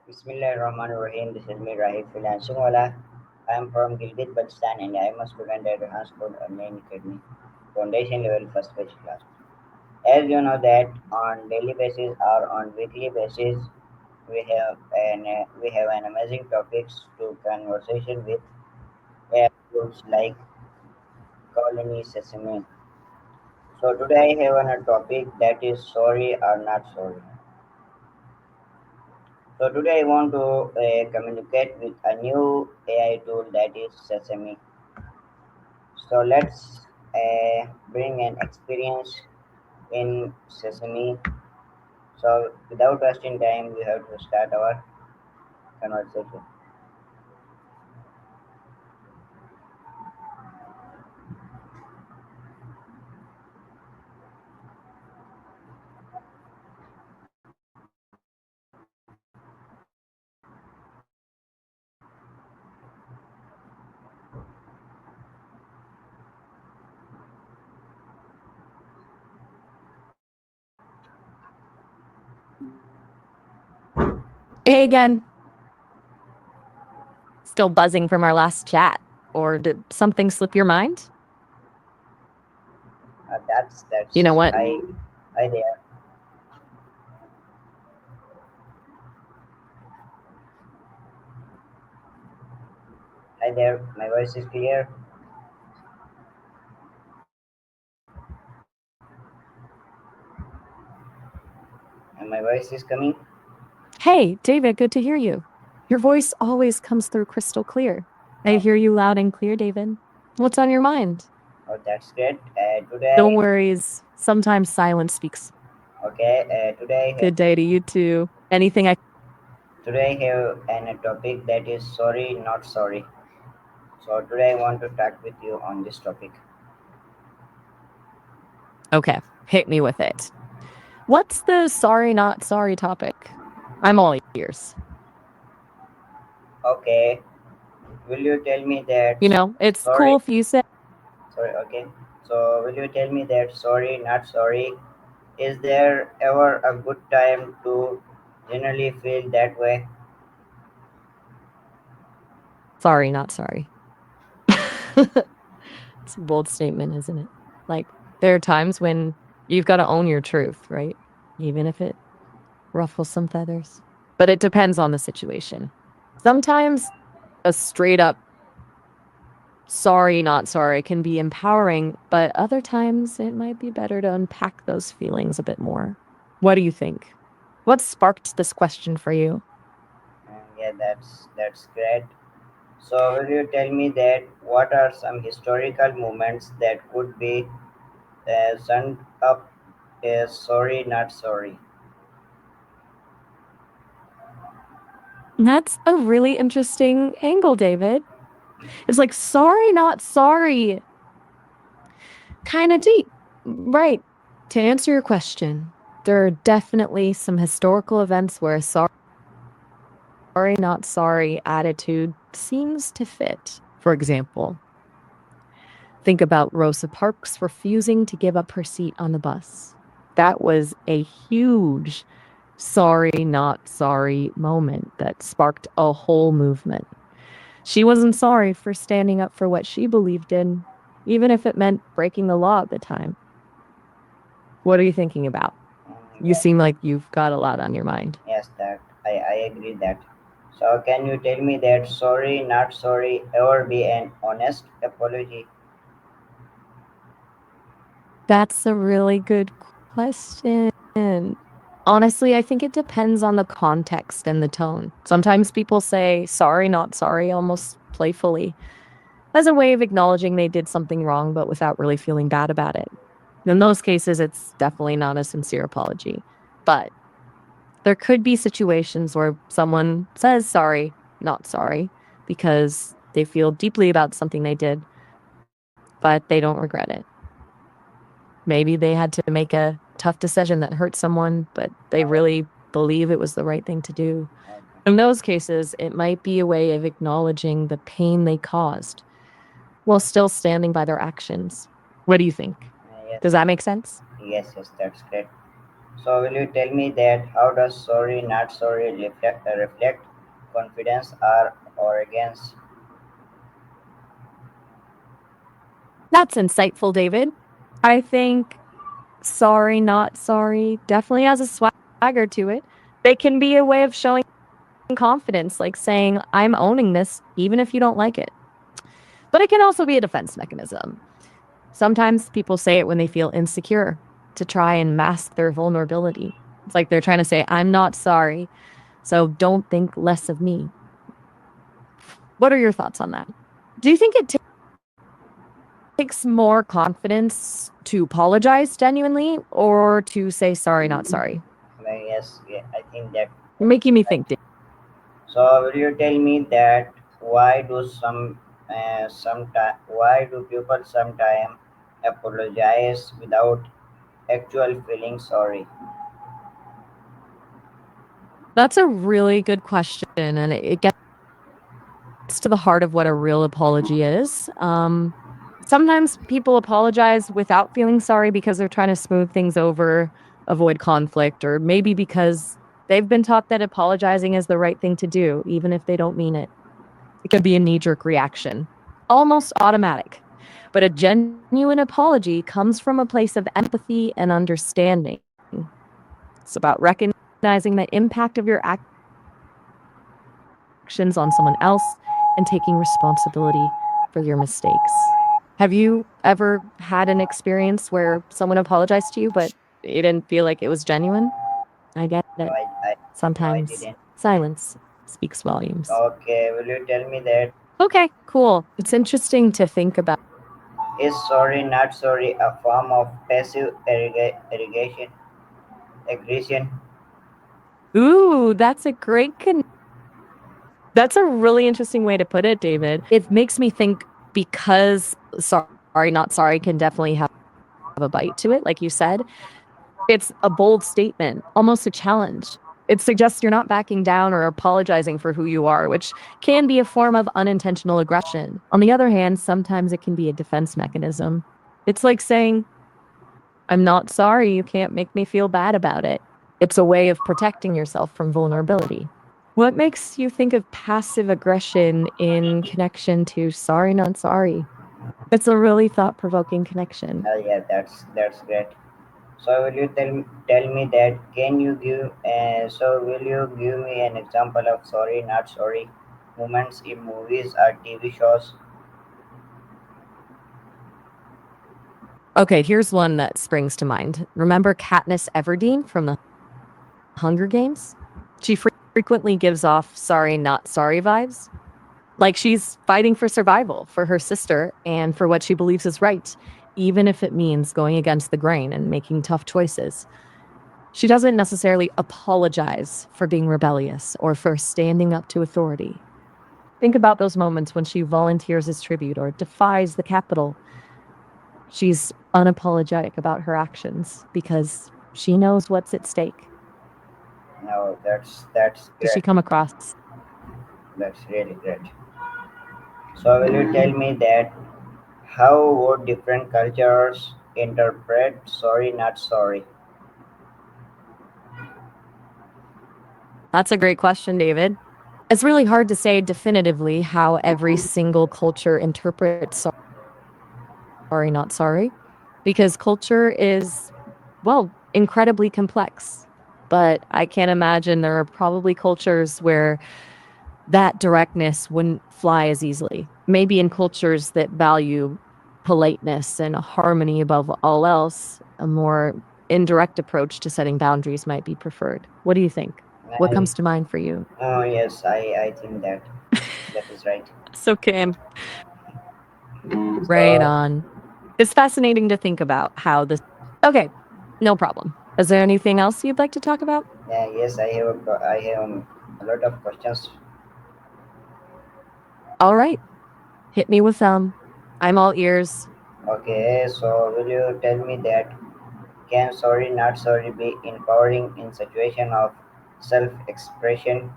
Bismillahirrahmanirrahim. This is me, Raheel Freelancingwala. I am from Gilgit Baltistan and I am a student at Rehan School Online Academy, Foundation Level First Batch class. As you know that on daily basis or on weekly basis, we have an amazing topics to conversation with tools like colony Sesame. So today I have a topic that is sorry or not sorry. So today I want to communicate with a new AI tool that is Sesame. So let's bring an experience in Sesame. So without wasting time, we have to start our conversation. Hey again. Still buzzing from our last chat. Or did something slip your mind? That's You know what? I there. Hi there. My voice is clear and my voice is coming. Hey, David, good to hear you. Your voice always comes through crystal clear. I Oh, hear you loud and clear, David. What's on your mind? oh, that's great. Don't worries. Sometimes silence speaks. Today Good day to you too. Anything I. today I have a topic that is sorry, not sorry. So today I want to talk with you on this topic. Okay, hit me with it. What's the sorry, not sorry topic? I'm all ears. Okay, will you tell me that You know, it's sorry? cool if you say. Sorry, okay. So will you tell me that sorry, not sorry? Is there ever a good time to generally feel that way? Sorry, not sorry. It's a bold statement, isn't it? Like, there are times when you've got to own your truth, right? Even if it ruffles some feathers. But it depends on the situation. Sometimes a straight up sorry, not sorry can be empowering, but other times it might be better to unpack those feelings a bit more. What do you think? What sparked this question for you? Yeah, that's great. So will you tell me that what are some historical moments that could be summed up as sorry, not sorry? That's a really interesting angle, David. It's like, sorry, not sorry. Kind of deep. Right. To answer your question, there are definitely some historical events where a sorry, not sorry attitude seems to fit. For example, think about Rosa Parks refusing to give up her seat on the bus. That was a huge sorry, not sorry moment that sparked a whole movement. She wasn't sorry for standing up for what she believed in, even if it meant breaking the law at the time. What are you thinking about? You Yeah, seem like you've got a lot on your mind. yes, that I agree that. So can you tell me that sorry, not sorry ever be an honest apology? That's a really good question. Honestly, I think it depends on the context and the tone. Sometimes people say sorry, not sorry, almost playfully, as a way of acknowledging they did something wrong, but without really feeling bad about it. In those cases, it's definitely not a sincere apology. But there could be situations where someone says sorry, not sorry, because they feel deeply about something they did, but they don't regret it. Maybe they had to make a tough decision that hurt someone, but they really believe it was the right thing to do. Okay. In those cases, it might be a way of acknowledging the pain they caused while still standing by their actions. What do you think? Yes, Does that make sense? yes, that's great. So will you tell me that how does sorry not sorry reflect confidence or arrogance? That's insightful, David. I think sorry, not sorry definitely has a swagger to it. They can be a way of showing confidence, like saying, I'm owning this, even if you don't like it. But it can also be a defense mechanism. Sometimes people say it when they feel insecure to try and mask their vulnerability. It's like they're trying to say, I'm not sorry, so don't think less of me. What are your thoughts on that? Do you think it takes more confidence to apologize genuinely or to say sorry, not sorry? Yes, yeah, I think that. You're making me Right. think. So will you tell me that why do why do people sometimes apologize without actual feeling sorry? That's a really good question, and it gets to the heart of what a real apology is. Sometimes people apologize without feeling sorry because they're trying to smooth things over, avoid conflict, or maybe because they've been taught that apologizing is the right thing to do, even if they don't mean it. It could be a knee jerk reaction, almost automatic. But a genuine apology comes from a place of empathy and understanding. It's about recognizing the impact of your actions on someone else and taking responsibility for your mistakes. Have you ever had an experience where someone apologized to you, but you didn't feel like it was genuine? I get No, it. no, I Sometimes didn't. silence speaks volumes. Okay, will you tell me that Okay, cool. It's interesting to think about. is sorry not sorry a form of passive irrigation aggression? Ooh, that's a really interesting way to put it, David. It makes me think because sorry, not sorry can definitely have a bite to it, like you said. It's a bold statement, almost a challenge. It suggests you're not backing down or apologizing for who you are, which can be a form of unintentional aggression. On the other hand, sometimes it can be a defense mechanism. It's like saying, I'm not sorry, you can't make me feel bad about it. It's a way of protecting yourself from vulnerability. What makes you think of passive aggression in connection to sorry, not sorry? It's a really thought provoking connection. Yeah, that's great. So will you tell me that can you give so will you give me an example of sorry not sorry moments in movies or TV shows? Okay, here's one that springs to mind. Remember Katniss Everdeen from the Hunger Games? She frequently gives off sorry, not sorry vibes. Like she's fighting for survival, for her sister, and for what she believes is right, even if it means going against the grain and making tough choices. She doesn't necessarily apologize for being rebellious or for standing up to authority. Think about those moments when she volunteers as tribute or defies the Capitol. She's unapologetic about her actions because she knows what's at stake. No, that's Does great. she come across? That's really great. So will you tell me that how would different cultures interpret sorry not sorry? That's a great question, David. It's really hard to say definitively how every single culture interprets sorry, not sorry, because culture is, well, incredibly complex. But I can't imagine there are probably cultures where that directness wouldn't fly as easily. Maybe in cultures that value politeness and harmony above all else, a more indirect approach to setting boundaries might be preferred. What do you think? What I, comes to mind for you? oh yes, I think that that is right. So, Kim, right So on. It's fascinating to think about how this. Okay, no problem. Is there anything else you'd like to talk about? yes, I have a lot of questions. All right, hit me with I'm all ears. Okay, so will you tell me that can sorry not sorry be empowering in situation of self-expression?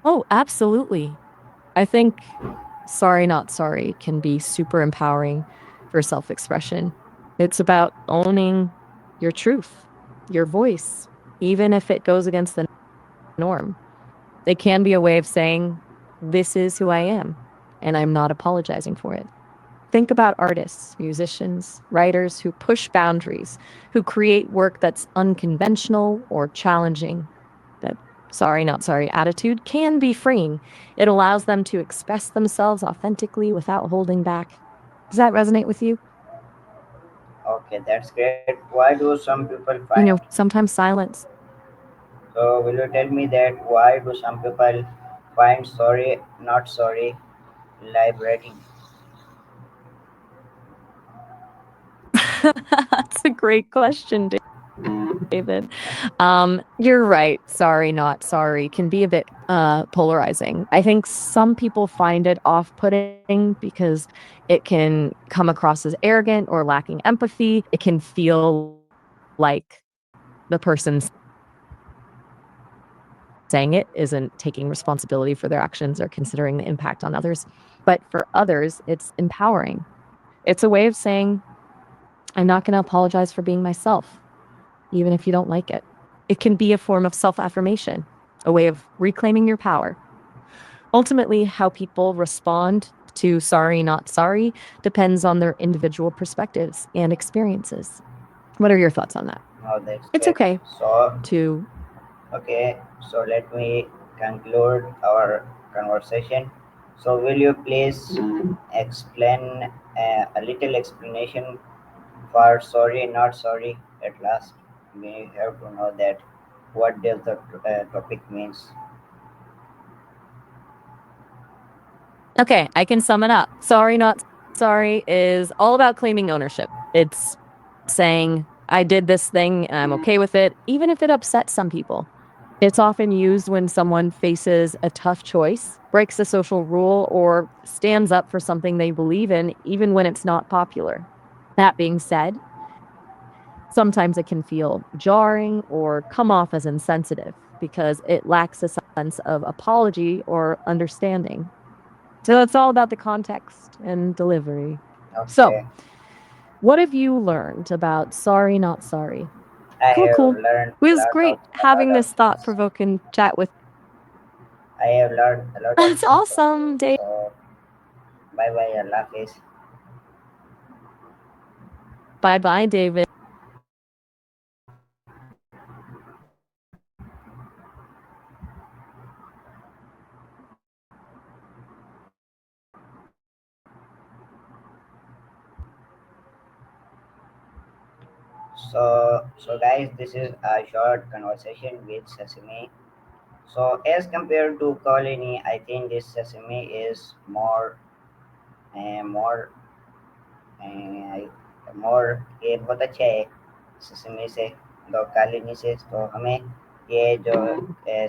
Oh, absolutely. I think sorry, not sorry can be super empowering for self expression. It's about owning your truth, your voice, even if it goes against the norm. It can be a way of saying, this is who I am, and I'm not apologizing for it. Think about artists, musicians, writers who push boundaries, who create work that's unconventional or challenging. That sorry, not sorry attitude can be freeing. It allows them to express themselves authentically without holding back. Does that resonate with you? Okay, that's great. Why do some people find? Sometimes silence. So will you tell me that why do some people find sorry, not sorry, liberating? That's a great question, David. You're right. Sorry, not sorry can be a bit polarizing. I think some people find it off-putting because it can come across as arrogant or lacking empathy. It can feel like the person saying it isn't taking responsibility for their actions or considering the impact on others. But for others, it's empowering. It's a way of saying, I'm not going to apologize for being myself, even if you don't like it. It can be a form of self affirmation, a way of reclaiming your power. Ultimately, how people respond to sorry, not sorry depends on their individual perspectives and experiences. What are your thoughts on that? Oh, It's that's okay great. So to, okay, so let me conclude our conversation. So will you please explain a little explanation for sorry, not sorry at last? We have to know that what does the topic means. okay, I can sum it up. Sorry, not sorry is all about claiming ownership. It's saying, I did this thing and I'm okay with it, even if it upsets some people. It's often used when someone faces a tough choice, breaks a social rule, or stands up for something they believe in, even when it's not popular. That being said, sometimes it can feel jarring or come off as insensitive because it lacks a sense of apology or understanding. So it's all about the context and delivery. So, Okay, what have you learned about sorry, not sorry? I Cool, have cool. learned It was great a lot having of this thought things. provoking chat with you. I have learned a lot of That's things from you. awesome, David. So bye bye, Allah Hafiz. Bye bye, David. So guys, this is a short conversation with Sesame. So as compared to Colony, I think this Sesame is more मोर ये बहुत अच्छे है ससमे से दो कालीनी से तो हमें ये जो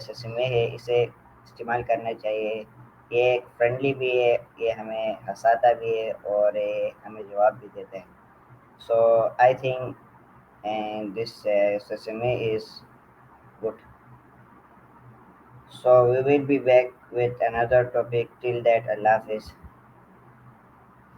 ससमे है इसे इस्तेमाल करना चाहिए ये फ्रेंडली भी है ये हमें हंसाता भी है और ये हमें जवाब भी देते हैं so I think and this sesame is good so we will be back with another topic till that Allah Hafiz